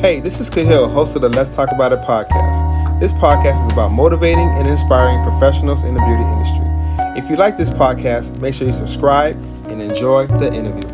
Hey, this is Cahill, host of the Let's Talk About It podcast. This podcast is about motivating and inspiring professionals in the beauty industry. If you like this podcast, make sure you subscribe and enjoy the interview.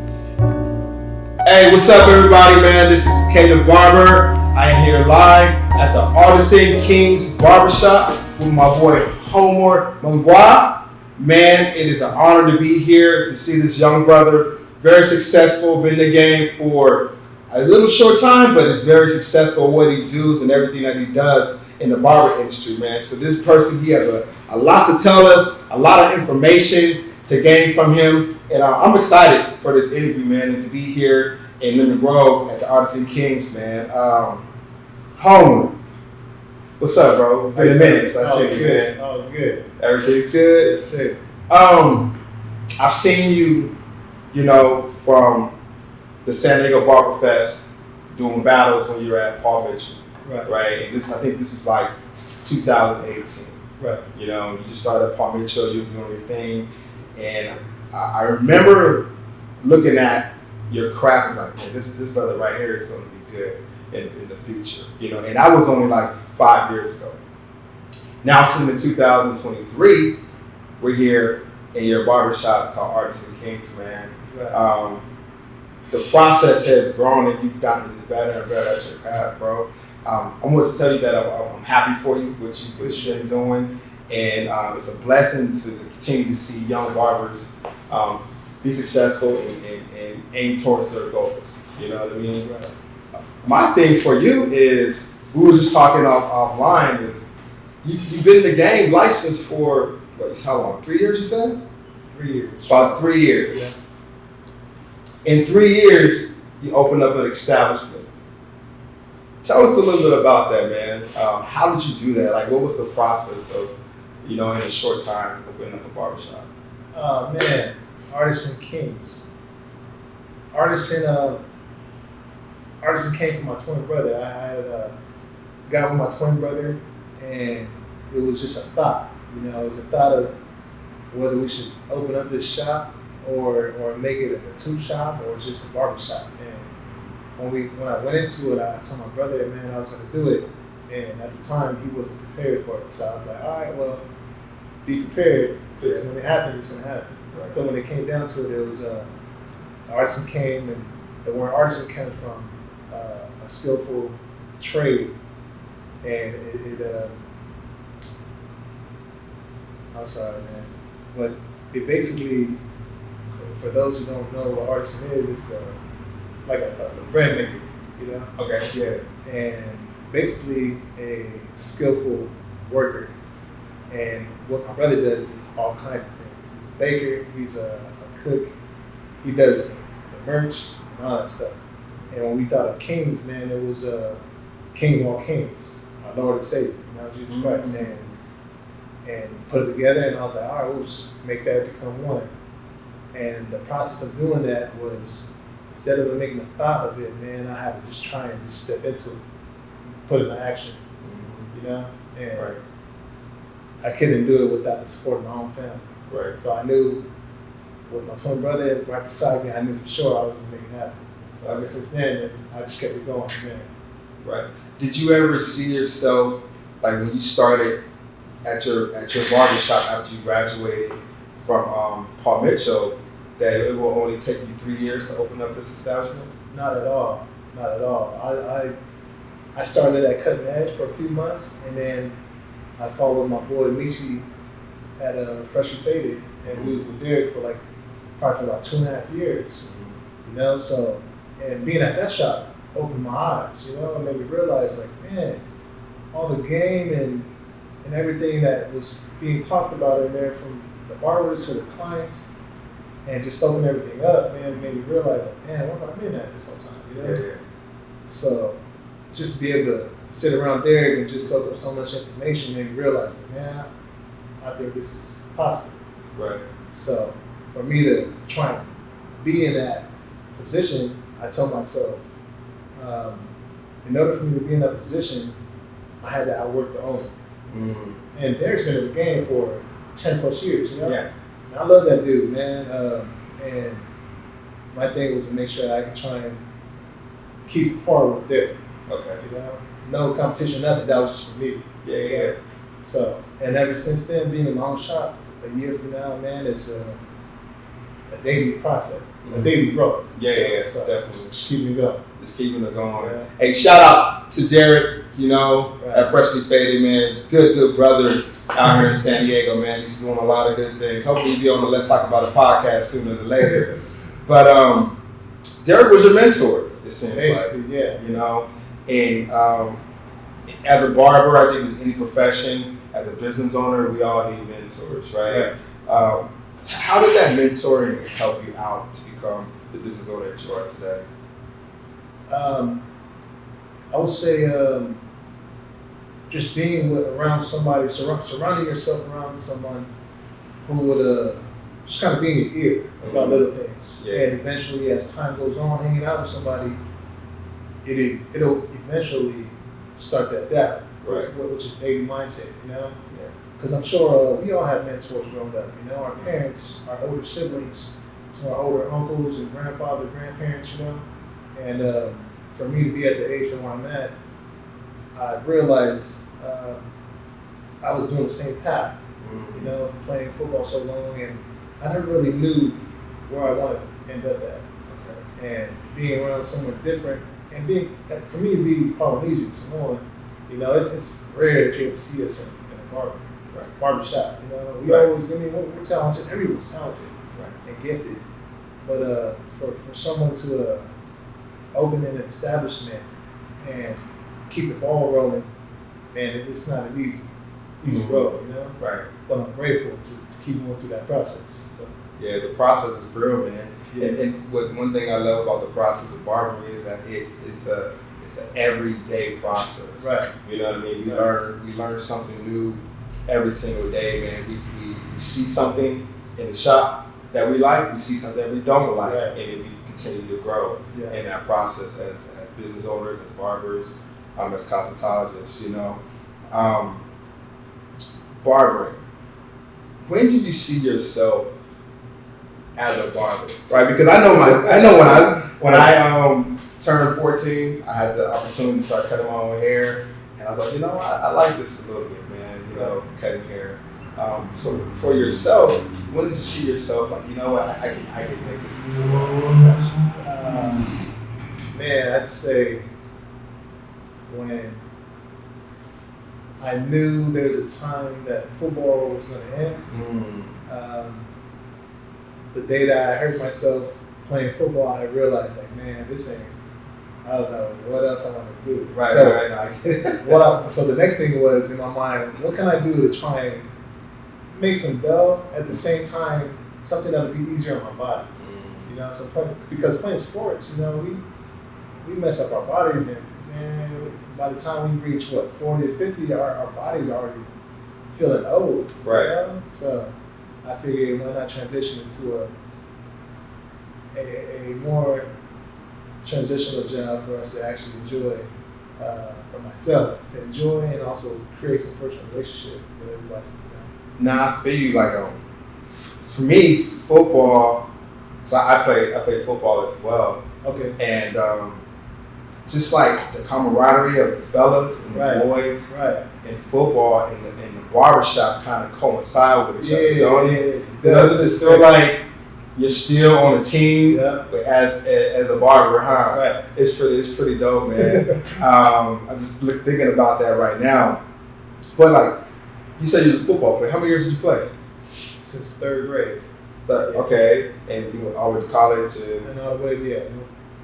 Hey, what's up, everybody, man? This is Kthebarber. I am here live at the Artisan Kings Barbershop with my boy Homer Mauga. Man, it is an honor to be here to see this young brother. Very successful, been in the game for a little short time, but it's very successful what he does and everything that he does in the barber industry, man. So this person, he has a lot to tell us, a lot of information to gain from him. And I'm excited for this interview, man, and to be here in Lemon Grove at the Artisan Kings, man. Homer, what's up, bro? It's been a minute, so I see you, man. Oh, it's good. Everything's good? Yes, sir. I've seen you, from the San Diego Barber Fest doing battles when you were at Paul Mitchell, right? And I think this was like 2018. Right. You just started at Paul Mitchell, you were doing your thing, and I remember looking at your craft and like, man, this brother right here is going to be good in the future, And that was only like 5 years ago. Now, since in 2023, we're here in your barbershop called Artisan Kings, man. Right. The process has grown and you've gotten just better and better at your craft, bro. I want to tell you that I'm happy for you, what you've been doing. And it's a blessing to continue to see young barbers be successful and aim towards their goals. You know what I mean? Right. My thing for you is, we were just talking offline, is you've been in the game licensed for, how long? 3 years, you said? 3 years. About 3 years. Yeah. In 3 years, you opened up an establishment. Tell us a little bit about that, man. How did you do that? Like, what was the process of, in a short time, opening up a barbershop? Man, Artisan Kings. Artisan came from my twin brother. I had got with my twin brother, and it was just a thought. It was a thought of whether we should open up this shop or make it a tube shop or just a barber shop. And when I went into it, I told my brother, man, I was going to do it. And at the time, he wasn't prepared for it. So I was like, all right, well, be prepared, because when it happens, it's going to happen. Right. So when it came down to it, it was artisan came, and the word artisan came from a skillful trade. And I'm sorry, man, but it basically, for those who don't know what artisan is, it's like a bread maker, Okay, yeah. And basically a skillful worker. And what my brother does is all kinds of things. He's a baker, he's a cook, he does the merch and all that stuff. And when we thought of Kings, man, it was King of all kings, our Lord and Savior, Jesus Christ. And put it together, and I was like, all right, we'll just make that become one. And the process of doing that was, instead of making a thought of it, man, I had to just try and just step into it, put it in action, And right. I couldn't do it without the support of my own family. Right. So I knew, with my twin brother right beside me, I knew for sure I was going to make it happen. So ever since then, I just kept it going from there. Right. Did you ever see yourself, like when you started at your barbershop after you graduated from Paul Mitchell, that it will only take you 3 years to open up this establishment? Not at all. Not at all. I started at Cutting Edge for a few months, and then I followed my boy Michi at Fresh and Faded, and we was with Derek for probably for about 2.5 years. So, and being at that shop opened my eyes, and made me realize, man, all the game and everything that was being talked about in there, from the barbers to the clients, and just soaking everything up, man, made me realize, man, what have I been at this whole time, Yeah. So just to be able to sit around Derek and just soak up so much information made me realize, man, I think this is possible. Right. So for me to try and be in that position, I told myself, in order for me to be in that position, I had to outwork the owner. Mm-hmm. And Derek's been in the game for 10 plus years, Yeah. And I love that dude, man. And my thing was to make sure that I could try and keep forward with Derek. Okay. You know, no competition, nothing. That was just for me. Yeah. So, and ever since then, being in my own shop, a year from now, man, it's a daily process, a daily growth. Yeah, so definitely. Just keeping it going. Just keeping it going. Yeah. Hey, shout out to Derek, Right. at Freshly Faded, man. Good brother out here in San Diego, man. He's doing a lot of good things. Hopefully he'll be on the Let's Talk About It podcast sooner than later. But Derek was your mentor, it seems Basically, like. Yeah. And as a barber, I think in any profession, as a business owner, we all need mentors, right? How did that mentoring help you out to become the business owner that you are today? I would say just being around somebody, surrounding yourself around someone who would just kind of be in your ear about little things. Yeah. And eventually, as time goes on, hanging out with somebody, it'll eventually start to adapt, which is daily mindset, you know? Because I'm sure we all have mentors growing up, you know, our parents, our older siblings, to our older uncles and grandparents, you know? And for me to be at the age where I'm at, I realized I was doing the same path, you know, playing football so long, and I never really knew where I wanted to end up at. And being around someone different, and for me to be Polynesian, Samoan, you know, it's rare that you able to see us in a barbershop. You know, we're talented. Everyone's talented and gifted, but for someone to open an establishment and keep the ball rolling, man, it's not an easy road, you know. Right. But I'm grateful to keep going through that process. So. Yeah, the process is real, man. Yeah. And one thing I love about the process of barbering is that it's an everyday process. Right. You know what I mean? We learn something new every single day, man. We see something in the shop that we like, we see something that we don't like, and we continue to grow in that process as business owners, as barbers, as cosmetologists, you know. Barbering. When did you see yourself as a barber? Right? Because I know when I turned 14, I had the opportunity to start cutting my own hair, and I was like, you know, I like this a little bit, man. You know, cutting hair. So for yourself, when did you see yourself like, you know what, I can make this a little professional? Man, I'd say when I knew there was a time that football was going to end. The day that I heard myself playing football, I realized, like, man, this ain't, I don't know what else I want to do. So the next thing was in my mind, what can I do to try and make some dough at the same time, something that'll be easier on my body. You know, because playing sports, you know, we mess up our bodies, and man, by the time we reach 40 or 50, our bodies are already feeling old. Right. You know? So I figured why not transition into a more transitional job for us to actually enjoy, for myself to enjoy, and also create some personal relationship with everybody. You know? Nah, I feel you. Like, for me, football. So I play football as well. Okay. And just like the camaraderie of the fellas and the boys in football and the barbershop kind of coincide with each other, don't it? Doesn't it feel like you're still on a team as a barber, huh? Right. It's pretty dope, man. I just thinking about that right now. But like, you said you was a football player. How many years did you play? Since third grade. Okay, and you went all the way to college and all the way,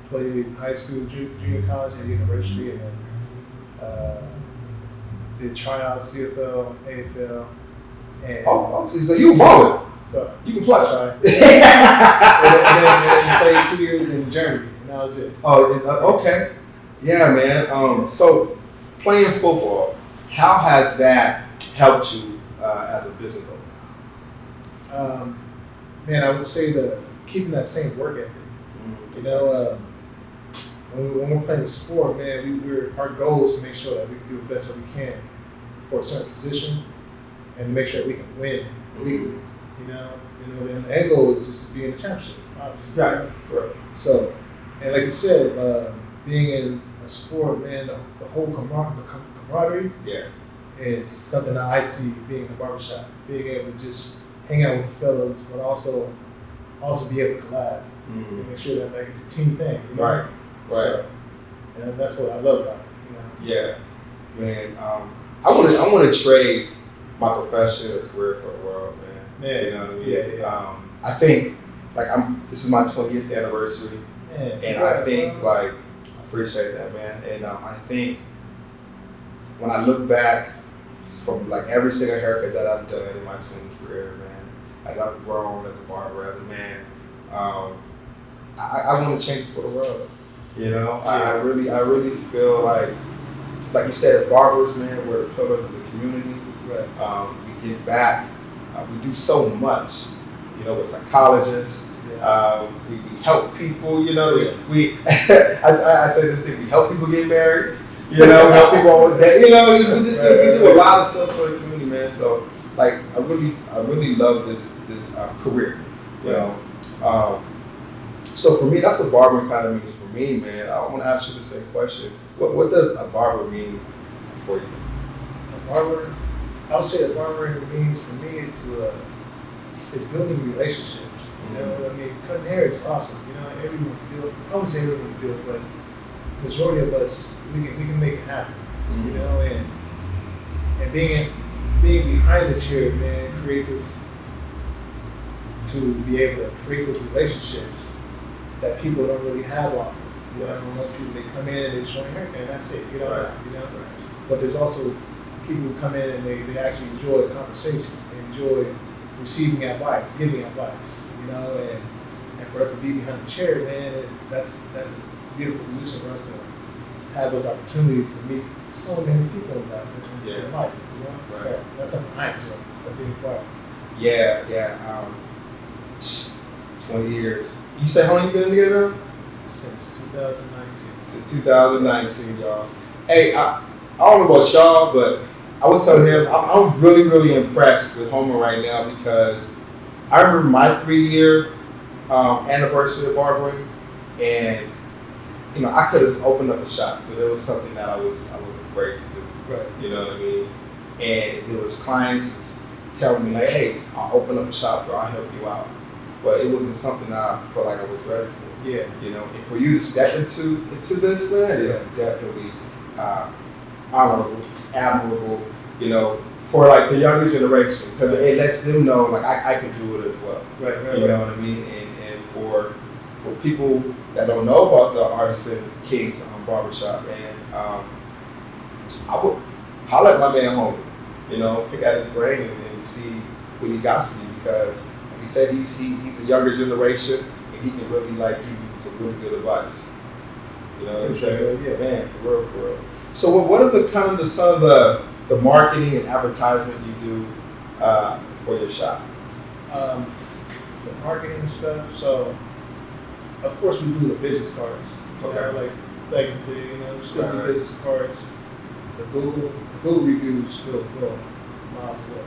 played high school, junior college, and university, and then did tryouts, CFL, AFL, and so you a baller. So you can play. Right. and then played 2 years in Germany, and that was it. Oh, okay. Yeah, man. So playing football, how has that helped you as a business owner? Man, I would say keeping that same work ethic. You know, when we're playing the sport, man, our goal is to make sure that we can do the best that we can for a certain position, and to make sure that we can win weekly. You know, and the end goal is just to be in the championship, obviously. Right. So, and like you said, being in the sport, man, the whole camaraderie is something that I see being in a barbershop. Being able to just hang out with the fellas, but also be able to collab and make sure that like it's a team thing. You know? Right. So, and that's what I love about it. You know? Yeah, man. I want to trade my profession or career for the world, man. You know what I mean? Yeah. I think like this is my 20th anniversary, and I think like I appreciate that, man. And I think when I look back from like every single haircut that I've done in my 20th career, man, as I've grown as a barber, as a man, I want to change it for the world. You know, I really feel like you said, as barbers, man, we're the pillars of the community. Right. We give back. We do so much. You know, we're psychologists. We help people. You know, I say this thing. We help people get married. You know, we help people on that. You know, we do a lot of stuff for the community, man. So, like, I really love this career. You know. So for me, that's what barbering kind of means for me, man. I want to ask you the same question. What does a barber mean for you? A barber, I would say a barber means for me is building relationships. You know, I mean, cutting hair is awesome. You know, everyone can do it. I wouldn't say everyone can do it, but the majority of us, we can make it happen. You know, and being behind the chair, man, creates us to be able to create those relationships that people don't really have often. You know, most people, they come in and they just want a haircut and that's it. You know, But there's also people who come in and they actually enjoy the conversation. They enjoy receiving advice, giving advice. You know, and for us to be behind the chair, man, that's a beautiful position for us to have those opportunities to meet so many people in life. You know? So that's something I enjoy, being part. 20 years. You say how long you been together? Since 2019. Since 2019, y'all. Hey, I don't know about y'all, but I was telling him I'm really, really impressed with Homer right now because I remember my 3-year anniversary of barbering, and you know I could have opened up a shop, but it was something that I was afraid to do. Right. You know what I mean? And there was clients telling me like, "Hey, I'll open up a shop, I'll help you out." But it wasn't something I felt like I was ready for. Yeah. You know, and for you to step into this, man, is definitely honorable, admirable. You know, for like the younger generation, because it lets them know like I can do it as well. Right. You know what I mean? And for people that don't know about the Artisan Kings Barbershop, and I would holler at my man Homer. You know, pick out his brain and see what he got for you, because he said he's a younger generation and he can really like give you some really good advice. You know what I'm saying? Yeah. Man, for real. So what are some of the marketing and advertisement you do for your shop? The marketing stuff. So of course we do the business cards. Okay. Like still do business cards. The Google reviews still go miles away.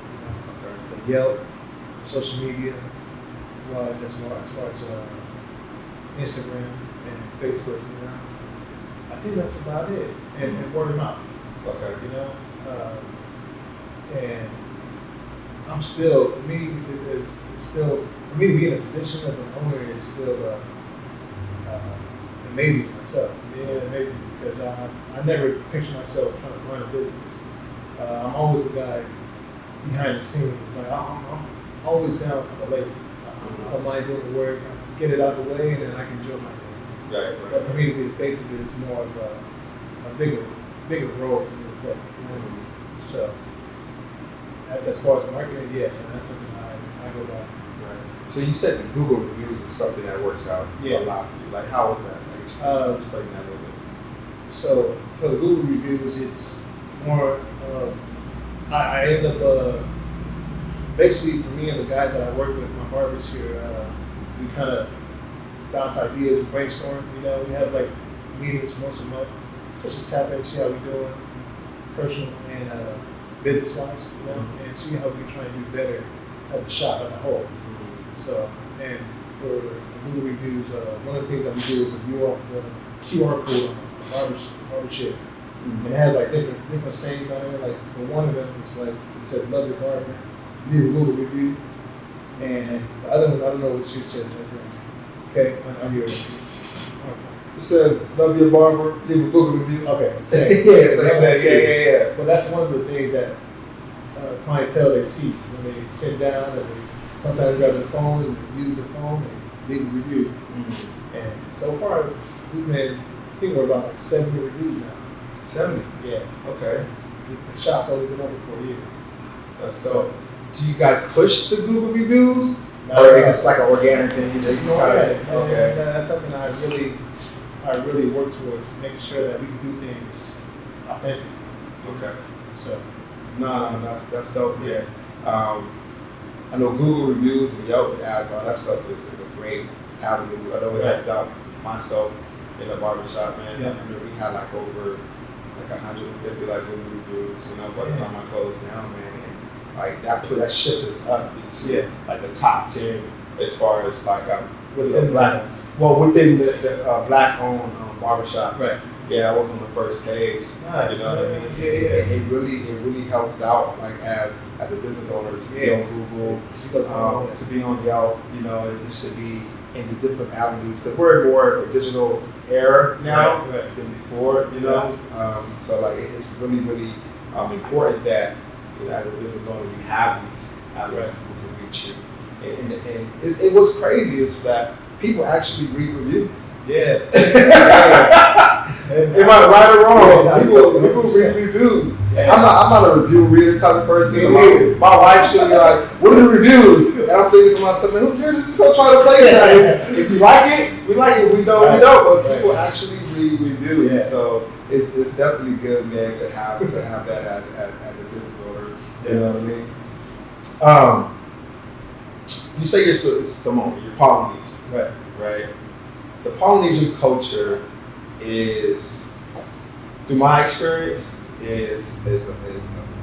Okay. The Yelp, social media, as far as Instagram and Facebook, you know. I think that's about it. And word of mouth. Okay. You know. And I'm still, for me to be in a position of an owner is still amazing to myself. Yeah, amazing, because I never picture myself trying to run a business. I'm always the guy behind the scenes. Like I'm always down for the labor. I don't mind doing the work, get it out the way, and then I can enjoy my day. Right. But for me to be the face of it is more of a bigger role for me to play. You know? So that's as far as marketing, and that's something I go by. Right. So you said the Google reviews is something that works out a lot for you. Like, how was that? Explain that a little bit. So for the Google reviews, it's more. I end up basically, for me and the guys that I work with, my barbers here, we kind of bounce ideas, brainstorm. You know, we have like meetings once a month just to tap in, see how we're doing, personal and business wise, you know, and see how we try and do better as a shop as a whole. So, and for the Google reviews, one of the things that we do is the QR code barber chip. And it has like different sayings on there. Like for one of them, it's like it says "Love your barber," leave a Google review, and the other one I don't know what you said. Okay, I'm here. It says "Love your barber, leave a Google review." Okay, yeah. But that's one of the things that clientele they see when they sit down and they sometimes grab their phone and they use their phone and leave a review. And so far, we've made, I think we're about like 70 reviews now. 70. Yeah. Okay. The shop's only been open for a year. So, do you guys push the Google reviews, No, or is this like an organic thing? It's Okay. That's something I really work towards, making sure that we can do things authentic. Okay. So. No, that's dope. Yeah. I know Google reviews and Yelp ads, all that stuff is a great avenue. I know we helped out myself in the barbershop, man. Yeah. I mean, we had like over 150 like Google reviews, by the time I closed down, man. And like that ship is up into like the top 10 as far as like within the black owned barbershop. Right. Yeah, I was on the first page. Nice. You know what I mean? It really helps out like as a business owner to be on Google, to be on Yelp, and just to be in the different avenues, because we're in more of a digital era now than before, so like it's really important that as a business owner you have these avenues people can reach you. And it what's crazy is that people actually read reviews. Yeah. Am I right or wrong? People read reviews. Yeah. I'm not a review reader type of person. My wife should be like, "What are the reviews?" And I'm thinking to myself, "Man, who cares? Just go try to play it. If you like it, we like it. We don't, we don't." But people actually read reviews, so it's definitely good, man, to have that as a business owner. You know what I mean? You say you're Samoan, you're Polynesian, right? The Polynesian culture is, through my experience, is a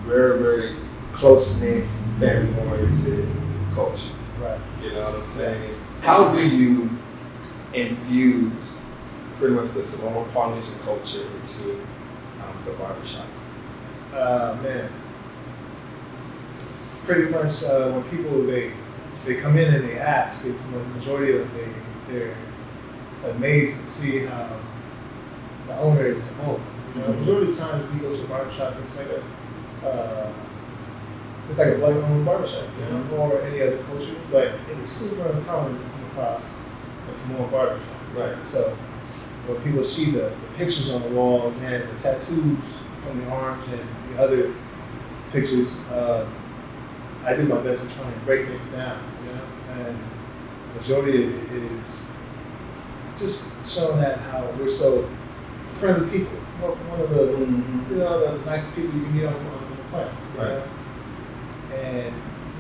very, very close-knit, family-oriented culture. Right. You know what I'm saying? How do you infuse pretty much the Samoan Polynesian culture into the barbershop? Man, pretty much when people they come in and they ask, it's the majority of them they're amazed to see how the owner is Samoan. Majority of times we go to a barbershop, it's like a black-owned barbershop, or any other culture. But it is super uncommon to come across a Samoan barbershop. Right. So when people see the pictures on the walls and the tattoos from the arms and the other pictures, I do my best to try and break things down. And the majority of it is just showing that how we're so friendly people. One of the the nicest people you can meet on the planet. Right. And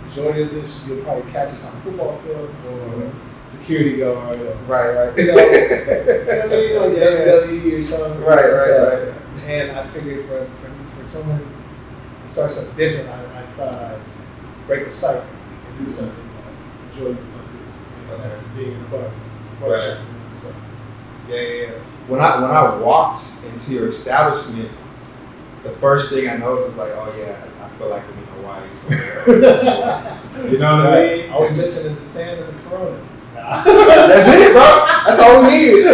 majority of this you'll probably catch us on a football field or security guard. Or, Right. WWE or something. Right. And I figured for someone to start something different, I thought I'd break the cycle and do something that Jordan would do. That's being in the barbershop. So. Yeah. When I walked into your establishment, the first thing I noticed was like, oh yeah, I feel like I'm in Hawaii somewhere. You know what I mean? All we missing is the sand and the Corona. That's it, bro. That's all we need.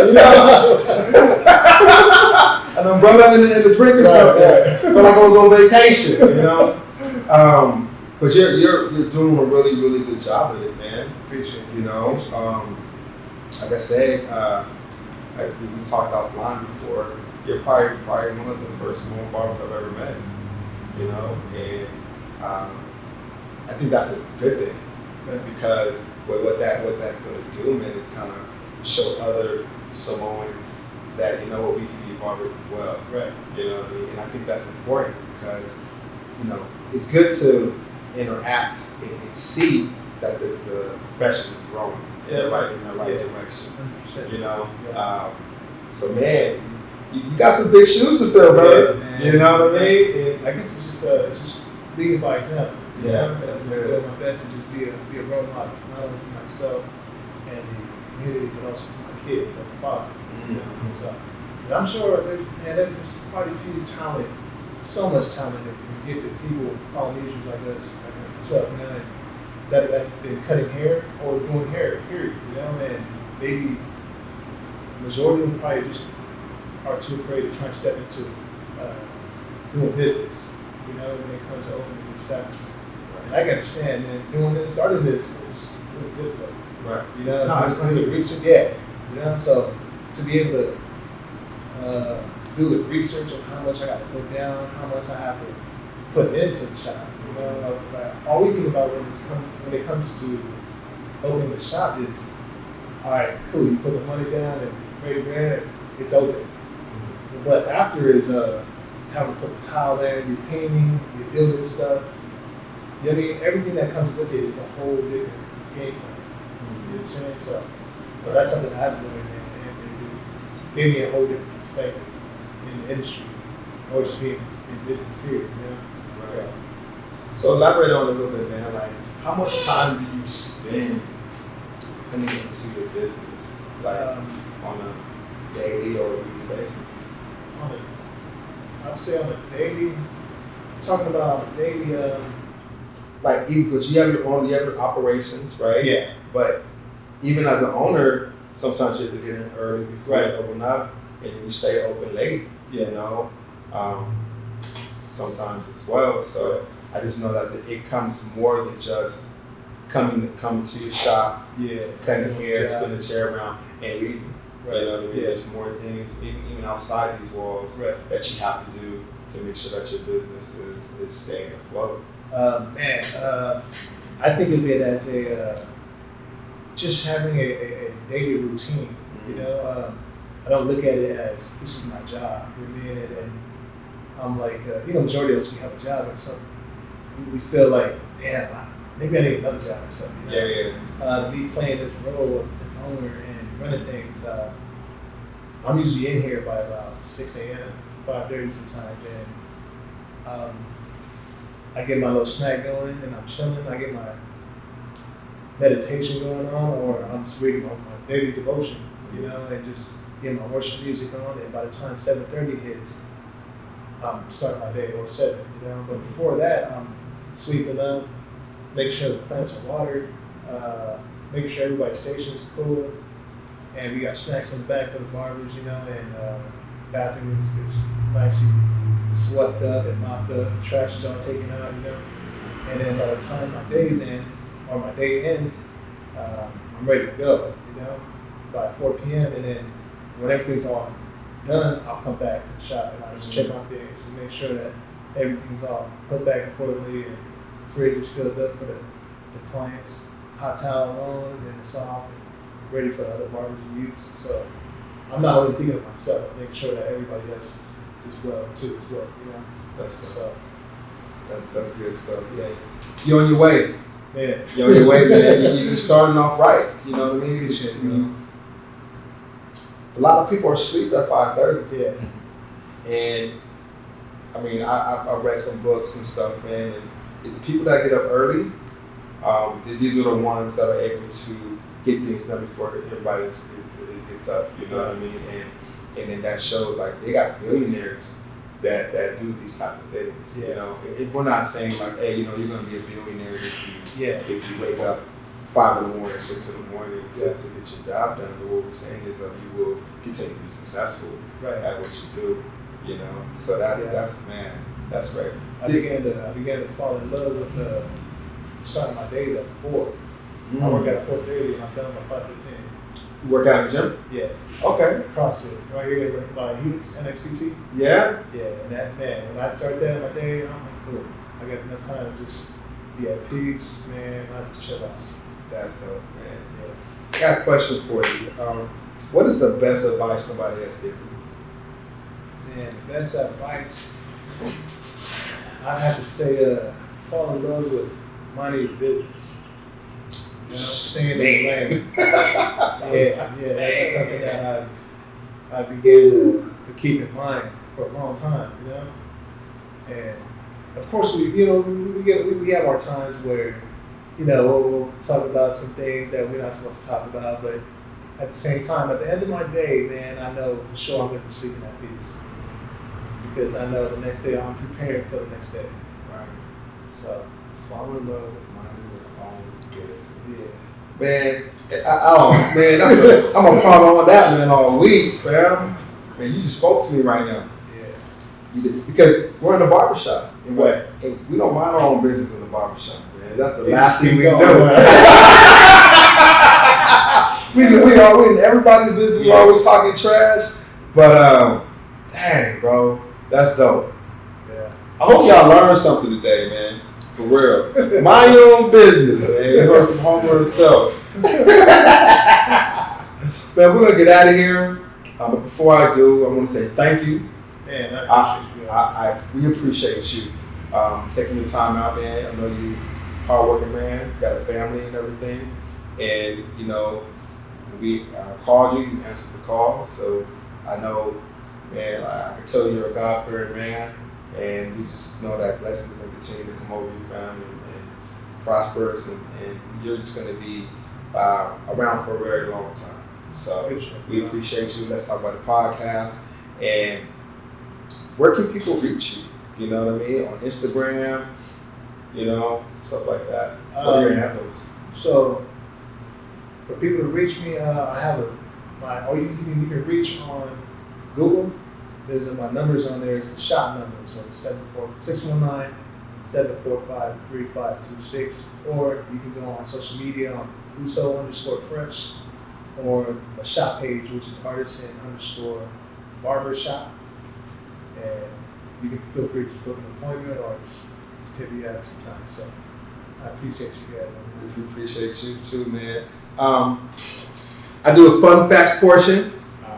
An umbrella and a drink or something. Feel like I was on vacation. But you're doing a really, really good job with it, man. Appreciate it. Like I said, like we talked offline before, you're probably one of the first Samoan barbers I've ever met. And I think that's a good thing because what that's going to do, man, is kind of show other Samoans that we can be barbers as well. Right. You know what I mean? And I think that's important because it's good to interact and see that the profession is growing in the right direction. 100%. So man, you got some big shoes to fill, brother. Yeah, you know what I mean? I guess it's just leading by example. That's doing my best and just be a role model, not only for myself and the community, but also for my kids as a father. So And I'm sure there's quite a few talent, so much talent and gifted people, Polynesians like us, like myself, you know, and that's been cutting hair or doing hair, period, you know, and maybe majority of them probably just are too afraid to try and step into doing business, you know, when it comes to opening an establishment. And I can understand, man, starting this is a little difficult. Right. You know, No, it's the research, yeah. You know, so to be able to do the research on how much I got to put down, how much I have to put into the shop. You know, like, all we think about when it comes to opening the shop is, all right, cool. You put the money down and break bread, it's open. Mm-hmm. But after is having to put the tile in, you're painting, you're building stuff. You know what I mean? Everything that comes with it is a whole different game plan. Mm-hmm. You know what I'm saying? So that's something I've learned, and it gave me a whole different perspective in the industry, or just being in business period, you know? Right. So elaborate on it a little bit, man. Like, how much time do you spend putting into your business, like on a daily or weekly basis? I'd say on a daily. Talking about on a daily. Like, even because you have your operations, right? Yeah. But even as an owner, sometimes you have to get in early before Right. you open up, and you stay open late. Yeah. You know, sometimes as well. So I just know that it comes more than just coming to your shop, cutting hair, spinning the chair around, and leaving. Right. You know what I mean? Yeah. There's more things, even outside these walls, that you have to do to make sure that your business is staying afloat. I think of it as just having a daily routine. Mm-hmm. You know, I don't look at it as this is my job. You know what I mean? And I'm like, majority of us, we have a job, and so we feel like, damn, maybe I need another job or something. You know? To be playing this role of an owner and running things. I'm usually in here by about 6 a.m., 5:30 sometimes, and I get my little snack going, and I'm chilling. I get my meditation going on, or I'm just reading my daily devotion, you know, and just get my worship music on. And by the time 7:30 hits, I'm starting my day, or 7, you know. But before that, I'm sweeping up, making sure the plants are watered, making sure everybody's station is cool, and we got snacks in the back for the barbers, you know, and bathroom is nicely swept up and mopped up, trash is all taken out, you know. And then by the time my day's in, or my day ends, I'm ready to go, you know, by 4 p.m. And then when everything's all done, I'll come back to the shop and I'll just check on things and make sure that everything's all put back accordingly, and the fridge is filled up for the clients, hot towel on, and it's off and ready for the other barbers to use. So I'm not only thinking of myself, I'm making sure that everybody else is well too, you know. That's good stuff. Yeah, you're on your way. Yeah, you're on your way, man. You're starting off right. You know what I mean? You know, a lot of people are asleep at 5:30. Yeah. And I mean, I read some books and stuff, man. And it's the people that get up early. These are the ones that are able to get things done before everybody gets up. You know what I mean? And then that shows, like, they got billionaires that do these type of things. Yeah. You know, we're not saying like, hey, you know, you're gonna be a billionaire if you wake up 5 in the morning, 6 in the morning to get your job done. But what we're saying is that you will continue to be successful at what you do. You know, so that's great. I began to fall in love with starting my day at 4. I work at 4:30 and I'm done by 5:15. You work out in the gym? Yeah. Okay. CrossFit right here by Helix NXPT. Yeah. Yeah, and that, man, when I start that in my day, I'm like, cool. I got enough time to just be at peace, man. I just chill out. That's dope, man. Yeah. I got questions for you. What is the best advice somebody has given you? Man, the best advice, I'd have to say, fall in love with minding your business. You know, staying in the lane. That's something that I began to keep in mind for a long time, you know. And of course, we have our times where, you know, we'll talk about some things that we're not supposed to talk about, but at the same time, at the end of my day, man, I know for sure I'm going to be sleeping at peace. Because I know the next day I'm preparing for the next day. Right. So, Fall in love with minding your own business. yeah. Man, man, I'm a ponder on that, man, all week, fam. Man, you just spoke to me right now. Yeah. You did, because we're in the barbershop. And Right. and we don't mind our own business in the barbershop, man. That's the Yeah, last thing keep we do. going. we are in everybody's business. We're always talking trash. But, dang, bro, that's dope. Yeah. I hope y'all learned something today, man. For real. Mind your own business, man. You heard from Homer himself. Man, we're gonna get out of here. But before I do, I want to say thank you. Man, I appreciate you. We appreciate you taking your time out, man. I know you hardworking man, got a family and everything, and you know we called you answered the call. So I know, man, I can tell you're a God-fearing man, and we just know that blessings are going to continue to come over your family and prosper us, and you're just going to be around for a very long time. So we appreciate you. Let's talk about the podcast. And where can people reach you? You know what I mean? On Instagram, you know, stuff like that. What are your handles? So, for people to reach me, I have you can reach on Google. There's my numbers on there. It's the shop number. So it's 619-745-3526. Or you can go on social media on Uso_fresh, or a shop page, which is Artisan_Barbershop. And you can feel free to book an appointment or just hit me up sometimes. So I appreciate you guys. We appreciate you too, man. I do a fun facts portion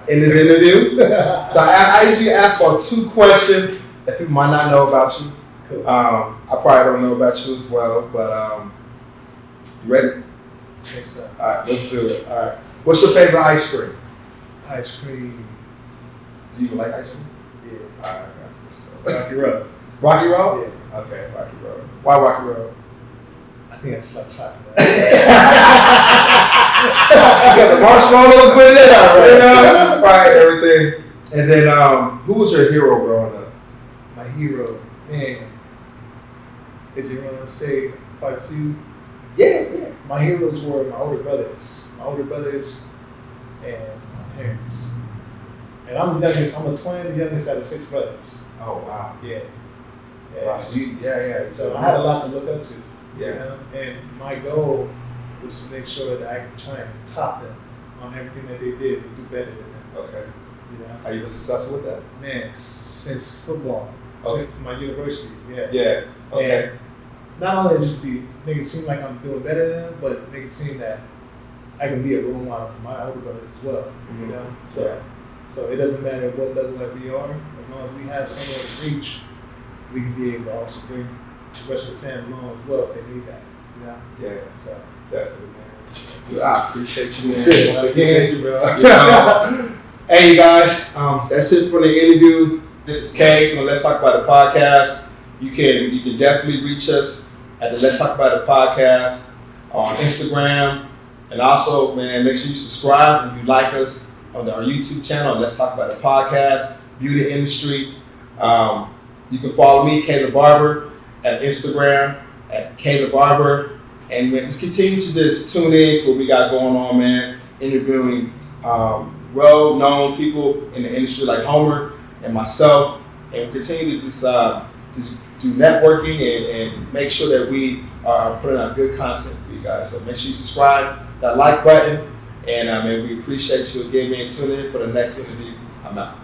in this interview. So I usually ask for 2 questions that people might not know about you. Cool. I probably don't know about you as well, but you ready? Thanks, sir. All right, let's do it. All right. What's your favorite ice cream? Ice cream. Do you even like ice cream? Yeah. All right. So. Rocky Road. Rocky Road? Yeah. Okay, Rocky Road. Why Rocky Road? I think I just like chocolate. You got the marshmallows with it, right? Right, everything. And then, who was your hero growing up? My hero, man. Is it going to say quite a few? Yeah. My heroes were my older brothers. My older brothers and my parents. And I'm the youngest. I'm a twin, the youngest out of 6 brothers. Oh, wow. Yeah. Wow, so So I had a lot to look up to. Yeah. You know? And my goal was to make sure that I could try and top them on everything that they did and do better than them. Okay. You know? Are you been successful with that? Man, since football, Okay. since my university, yeah. Yeah. Okay. And not only just to make it seem like I'm doing better than them, but make it seem that I can be a role model for my older brothers as well. Mhm. You know? Yeah. So it doesn't matter what level that we are, as long as we have somewhere to reach, we can be able to also bring the rest of the family along as well if they need that. You know? Yeah. So Definitely, man. Dude, I appreciate you, man. that's it. I Once appreciate again. you, bro. You know, hey guys, that's it for the interview. This is Kay from the Let's Talk About It podcast. You can definitely reach us at the Let's Talk About It podcast on Instagram, and also, man, make sure you subscribe and you like us on our YouTube channel. Let's Talk About It podcast, beauty industry. You can follow me, Kthebarber, at Instagram at Kthebarber, and man, just continue to just tune in to what we got going on, man. Interviewing well-known people in the industry like Homer and myself, and continue to just do networking and make sure that we are putting out good content for you guys. So make sure you subscribe, that like button, and man, we appreciate you again, man. Tune in for the next interview. I'm out.